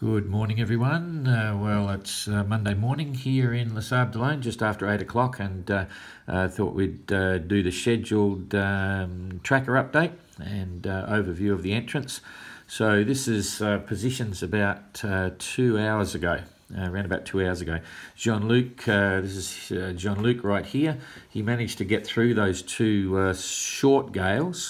Good morning, everyone. Well, it's Monday morning here in Les Sables d'Olonne, just after 8 o'clock, and thought we'd do the scheduled tracker update and overview of the entrance. So this is positions about 2 hours ago. Around about 2 hours ago. Jean-Luc, this is Jean-Luc right here. He managed to get through those two short gales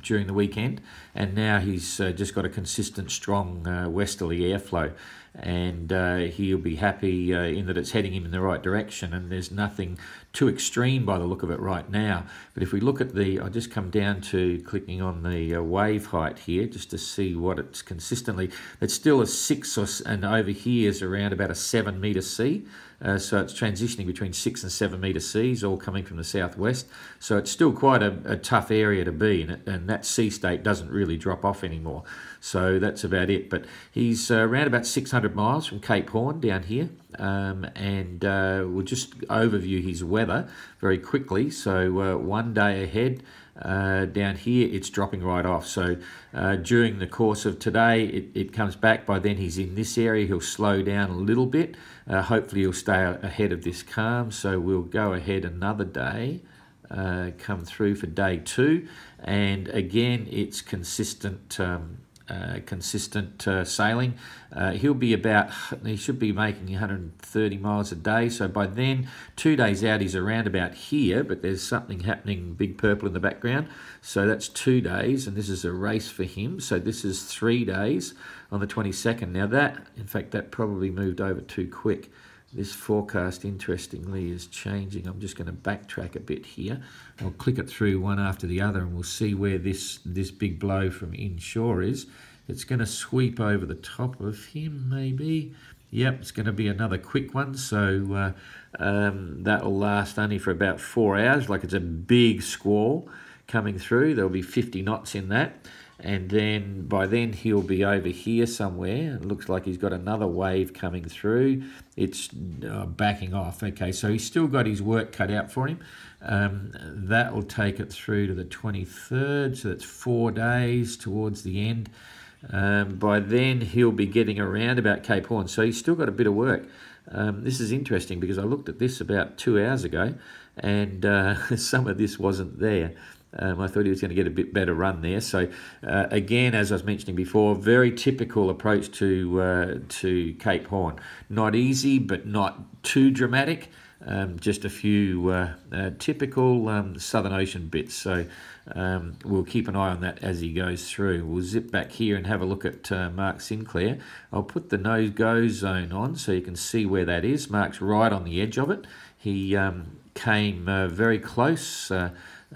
during the weekend, and now he's just got a consistent, strong westerly airflow. And he'll be happy in that it's heading him in the right direction, and there's nothing too extreme by the look of it right now. But if we look at I'll just come down to clicking on the wave height here just to see what it's consistently. It's still a 6, and over here is around about a 7 metre sea. So it's transitioning between 6 and 7 metre seas, all coming from the southwest. So it's still quite a tough area to be in, and that sea state doesn't really drop off anymore. So that's about it. But he's around about 600 miles from Cape Horn down here, and we'll just overview his weather very quickly. So one day ahead, down here it's dropping right off. So during the course of today it comes back. By then he's in this area. He'll slow down a little bit. Hopefully he'll stay ahead of this calm. So we'll go ahead another day, come through for day 2, and again it's consistent sailing. He should be making 130 miles a day. So by then, 2 days out, he's around about here, but there's something happening, big purple in the background. So that's 2 days, and this is a race for him. So this is 3 days on the 22nd. Now that probably moved over too quick. This forecast, interestingly, is changing. I'm just going to backtrack a bit here. I'll click it through one after the other, and we'll see where this big blow from inshore is. It's going to sweep over the top of him, maybe. Yep, it's going to be another quick one. So that'll last only for about 4 hours. Like, it's a big squall coming through. There'll be 50 knots in that. And then by then he'll be over here somewhere. It looks like he's got another wave coming through. It's backing off. Okay, so he's still got his work cut out for him. That will take it through to the 23rd, so that's 4 days towards the end. By then he'll be getting around about Cape Horn, so he's still got a bit of work. This is interesting because I looked at this about 2 hours ago, and some of this wasn't there. I thought he was going to get a bit better run there. So again, as I was mentioning before, very typical approach to Cape Horn. Not easy, but not too dramatic. Just a few typical Southern Ocean bits. So we'll keep an eye on that as he goes through. We'll zip back here and have a look at Mark Sinclair. I'll put the no-go zone on so you can see where that is. Mark's right on the edge of it. He came very close.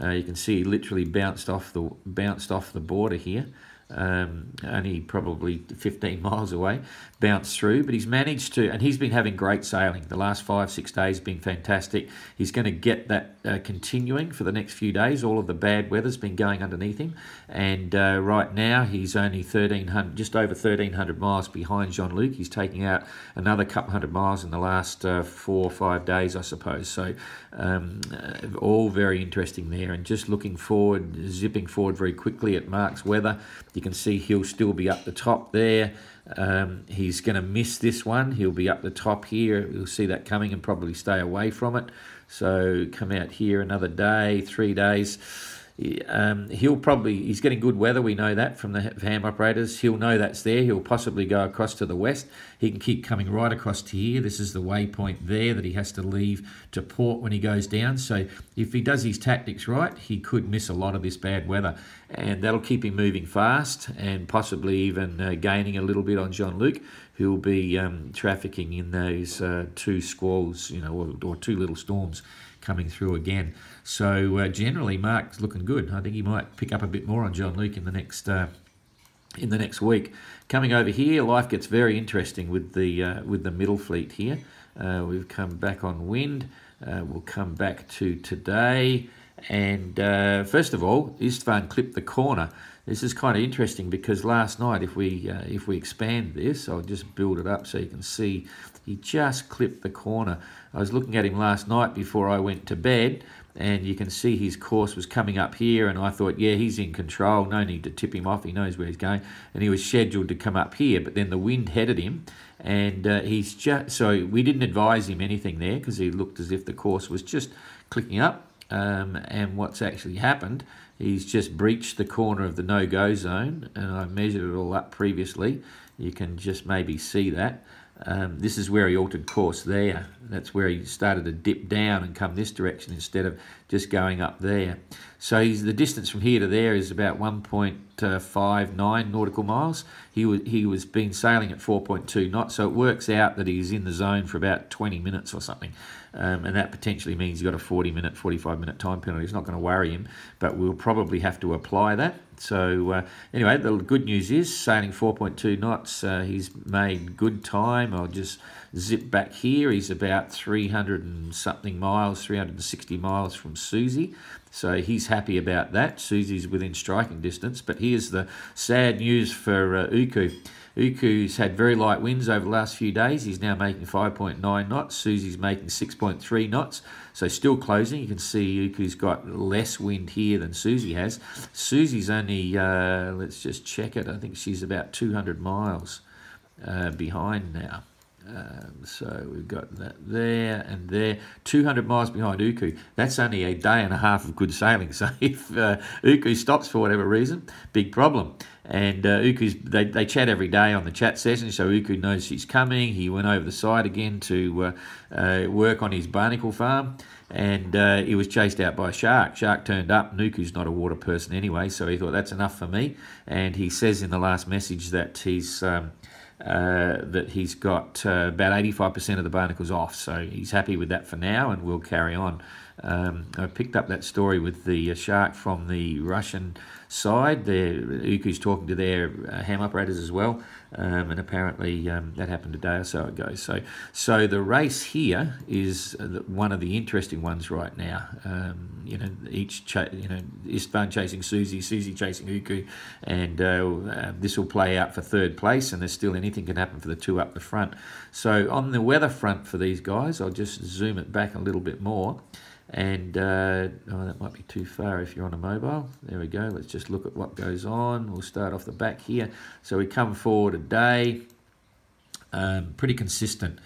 You can see he literally bounced off the border here. Only probably 15 miles away, bounced through, but he's managed to, and he's been having great sailing. The last 5-6 days have been fantastic. He's going to get that continuing for the next few days. All of the bad weather's been going underneath him, and right now he's only just over 1,300 miles behind Jean-Luc. He's taking out another couple hundred miles in the last 4 or 5 days, I suppose. So all very interesting there, and just looking forward, zipping forward very quickly at Mark's weather. You can see he'll still be up the top there. He's going to miss this one. He'll be up the top here. You'll see that coming and probably stay away from it. So come out here another day, 3 days. He's getting good weather. We know that from the ham operators. He'll know that's there. He'll possibly go across to the west. He can keep coming right across to here. This is the waypoint there that he has to leave to port when he goes down. So if he does his tactics right, he could miss a lot of this bad weather, and that'll keep him moving fast and possibly even gaining a little bit on Jean-Luc, who'll be trafficking in those 2 squalls, or 2 little storms coming through again. So generally, Mark's looking good. I think he might pick up a bit more on Jean-Luc in the next week. Coming over here, life gets very interesting with the middle fleet here. We've come back on wind. We'll come back to today, and first of all, Istvan clipped the corner. This is kind of interesting because last night, if we expand this, I'll just build it up so you can see he just clipped the corner. I was looking at him last night before I went to bed, and you can see his course was coming up here, and I thought, yeah, he's in control, no need to tip him off, he knows where he's going, and he was scheduled to come up here, but then the wind headed him, and so we didn't advise him anything there because he looked as if the course was just clicking up. And what's actually happened, he's just breached the corner of the no-go zone, and I measured it all up previously. You can just maybe see that. This is where he altered course there. That's where he started to dip down and come this direction instead of just going up there. So the distance from here to there is about 1.59 nautical miles. He was been sailing at 4.2 knots, so it works out that he's in the zone for about 20 minutes or something. And that potentially means you've got a 40-minute, 45-minute time penalty. It's not going to worry him, but we'll probably have to apply that. So anyway, the good news is sailing 4.2 knots, he's made good time. I'll just zip back here. He's about 300 and something miles, 360 miles from Susie. So he's happy about that. Susie's within striking distance. But here's the sad news for Uku. Uku's had very light winds over the last few days. He's now making 5.9 knots. Susie's making 6.3 knots. So still closing. You can see Uku's got less wind here than Susie has. Susie's only, let's just check it. I think she's about 200 miles behind now. So we've got that there and there, 200 miles behind Uku. That's only a day and a half of good sailing. So if Uku stops for whatever reason, big problem. And they chat every day on the chat session, so Uku knows she's coming. He went over the side again to work on his barnacle farm, and he was chased out by a shark. Shark turned up, and Uku's not a water person anyway, so he thought, that's enough for me. And he says in the last message that he's got about 85% of the barnacles off, so he's happy with that for now, and we'll carry on. I picked up that story with the shark from the Russian side. Uku's talking to their ham operators as well, and apparently that happened a day or so ago. So the race here is one of the interesting ones right now. Istvan chasing Susie, Susie chasing Uku, and this will play out for third place, and there's still anything can happen for the two up the front. So on the weather front for these guys, I'll just zoom it back a little bit more. And that might be too far if you're on a mobile. There we go. Let's just look at what goes on. We'll start off the back here. So we come forward a day, pretty consistent,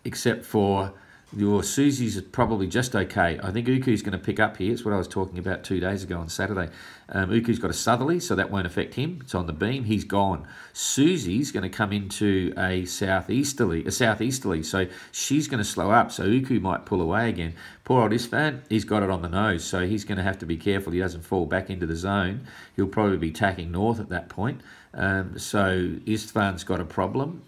except for your Susie's is probably just okay. I think Uku's going to pick up here. It's what I was talking about 2 days ago on Saturday. Uku's got a southerly, so that won't affect him. It's on the beam. He's gone. Susie's going to come into a southeasterly, so she's going to slow up. So Uku might pull away again. Poor old Istvan, he's got it on the nose, so he's going to have to be careful he doesn't fall back into the zone. He'll probably be tacking north at that point. So Istvan's got a problem.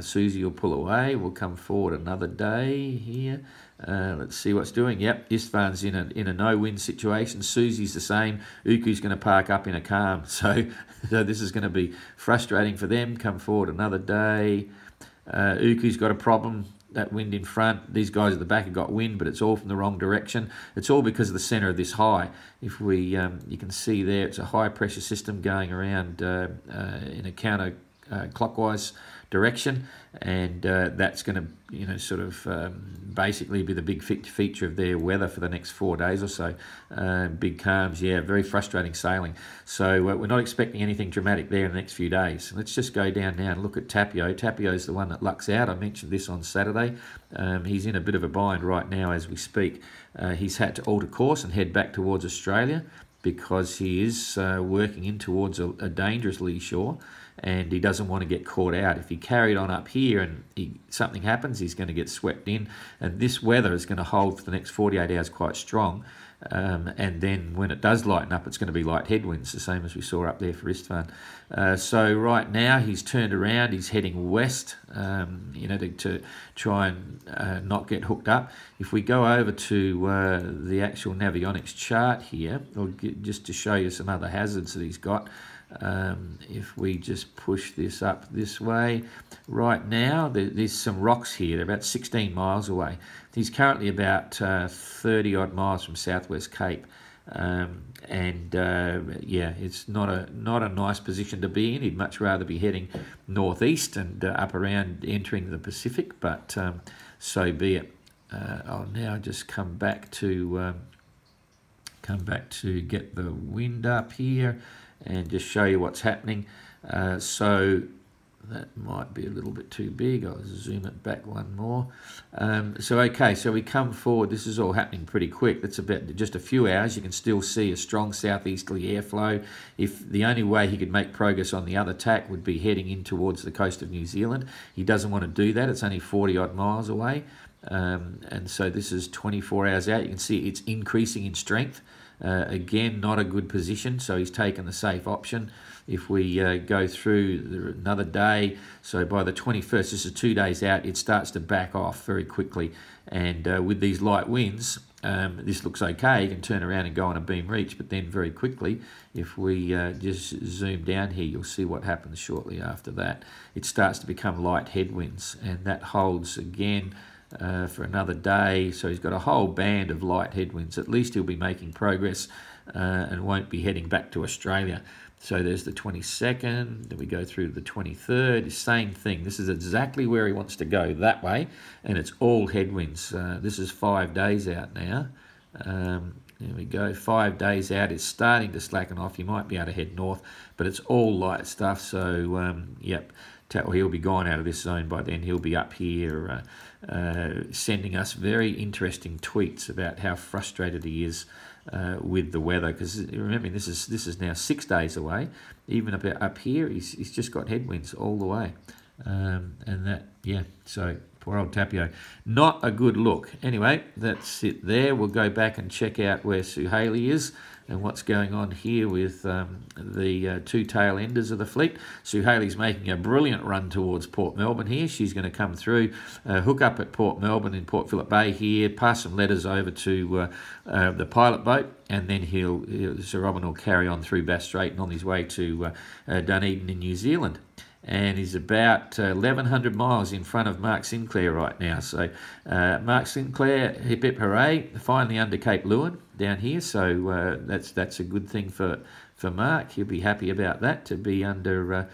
Susie will pull away. We'll come forward another day here. Let's see what's doing. Yep, Istvan's in a no-wind situation. Susie's the same. Uku's going to park up in a calm. So this is going to be frustrating for them. Come forward another day. Uku's got a problem. That wind in front. These guys at the back have got wind, but it's all from the wrong direction. It's all because of the centre of this high. If we, you can see there, it's a high pressure system going around in a counter clockwise direction, and that's going to basically be the big feature of their weather for the next 4 days or so. Big calms, yeah, very frustrating sailing. So we're not expecting anything dramatic there in the next few days. Let's just go down now and look at Tapio. Tapio's the one that lucks out. I mentioned this on Saturday. He's in a bit of a bind right now as we speak. He's had to alter course and head back towards Australia because he is working in towards a dangerous lee shore, and he doesn't want to get caught out. If he carried on up here and something happens, he's going to get swept in, and this weather is going to hold for the next 48 hours quite strong. And then when it does lighten up, it's going to be light headwinds, the same as we saw up there for Istvan. So right now he's turned around, he's heading west, to try and not get hooked up. If we go over to the actual Navionics chart here, just to show you some other hazards that he's got, if we just push this up this way, right now there's some rocks here. They're about 16 miles away. He's currently about 30 odd miles from Southwest Cape, yeah, it's not a nice position to be in. He'd much rather be heading northeast and up around entering the Pacific, but so be it. I'll now just come back to get the wind up here and just show you what's happening. So that might be a little bit too big. I'll zoom it back one more. Okay, so we come forward. This is all happening pretty quick. That's about just a few hours. You can still see a strong southeasterly airflow. If the only way he could make progress on the other tack would be heading in towards the coast of New Zealand. He doesn't want to do that. It's only 40 odd miles away. And so this is 24 hours out. You can see it's increasing in strength. Again, not a good position, so he's taken the safe option. If we go through another day, so by the 21st, this is 2 days out, it starts to back off very quickly. And with these light winds, this looks okay. You can turn around and go on a beam reach, but then very quickly, if we just zoom down here, you'll see what happens shortly after that. It starts to become light headwinds, and that holds again for another day. So he's got a whole band of light headwinds. At least he'll be making progress and won't be heading back to Australia. So there's the 22nd, then we go through to the 23rd, same thing. This is exactly where he wants to go, that way, and it's all headwinds. This is 5 days out now. There we go, 5 days out. It's starting to slacken off. You might be able to head north, but it's all light stuff. So, yep, he'll be gone out of this zone by then. He'll be up here sending us very interesting tweets about how frustrated he is with the weather. Because remember, this is now 6 days away. Even up here, he's just got headwinds all the way. And that, yeah, so poor old Tapio. Not a good look. Anyway, that's it there. We'll go back and check out where Suhaili is and what's going on here with the two tail enders of the fleet. Suhaili's making a brilliant run towards Port Melbourne here. She's going to come through, hook up at Port Melbourne in Port Phillip Bay here, pass some letters over to the pilot boat, and then Sir Robin will carry on through Bass Strait and on his way to Dunedin in New Zealand. And he's about 1,100 miles in front of Mark Sinclair right now. So Mark Sinclair, hip hip hooray, finally under Cape Leeuwin down here. So that's a good thing for Mark. He'll be happy about that, to be under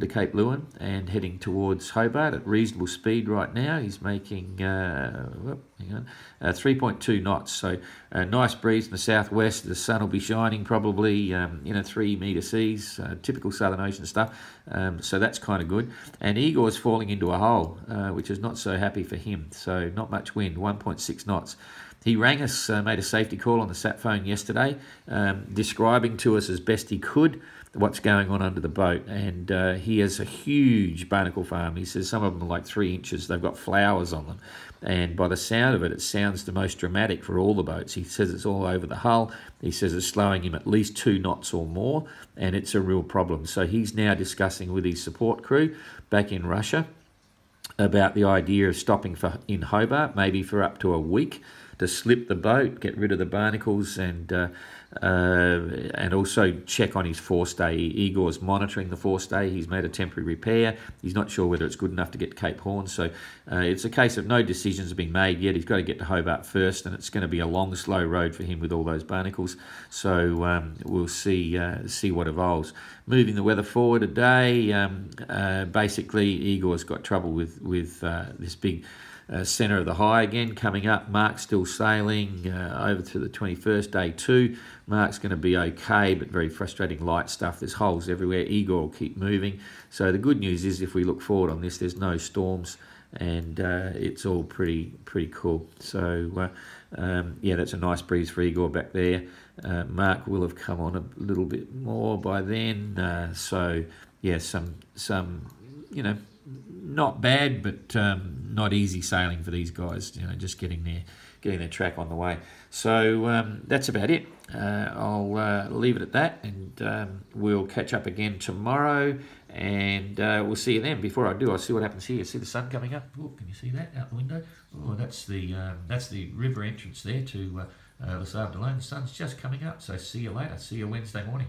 Cape Leeuwin and heading towards Hobart at reasonable speed right now. He's making 3.2 knots. So a nice breeze in the southwest. The sun will be shining probably in a 3 metre seas, typical Southern Ocean stuff. So that's kind of good. And Igor's falling into a hole, which is not so happy for him. So not much wind, 1.6 knots. He rang us, made a safety call on the sat phone yesterday, describing to us as best he could what's going on under the boat. And he has a huge barnacle farm. He says some of them are like 3 inches. They've got flowers on them. And by the sound of it, it sounds the most dramatic for all the boats. He says it's all over the hull. He says it's slowing him at least 2 knots or more, and it's a real problem. So he's now discussing with his support crew back in Russia about the idea of stopping in Hobart, maybe for up to a week, to slip the boat, get rid of the barnacles, and also check on his forestay. Igor's monitoring the forestay. He's made a temporary repair. He's not sure whether it's good enough to get to Cape Horn. So it's a case of no decisions have been made yet. He's got to get to Hobart first, and it's going to be a long, slow road for him with all those barnacles. So we'll see what evolves. Moving the weather forward a day, basically Igor's got trouble with this big centre of the high again coming up. Mark's still sailing over to the 21st, day 2. Mark's going to be okay, but very frustrating light stuff. There's holes everywhere. Igor will keep moving. So the good news is, if we look forward on this, there's no storms, and it's all pretty cool. So yeah, that's a nice breeze for Igor back there. Mark will have come on a little bit more by then. So yeah, some not bad, but not easy sailing for these guys. Just getting their track on the way. So that's about it. I'll leave it at that, and we'll catch up again tomorrow, and we'll see you then. Before I do, I'll see what happens here. See the sun coming up? Oh, can you see that out the window? Oh, that's the river entrance there to Les Sables d'Olonne. The sun's just coming up, so see you later. See you Wednesday morning.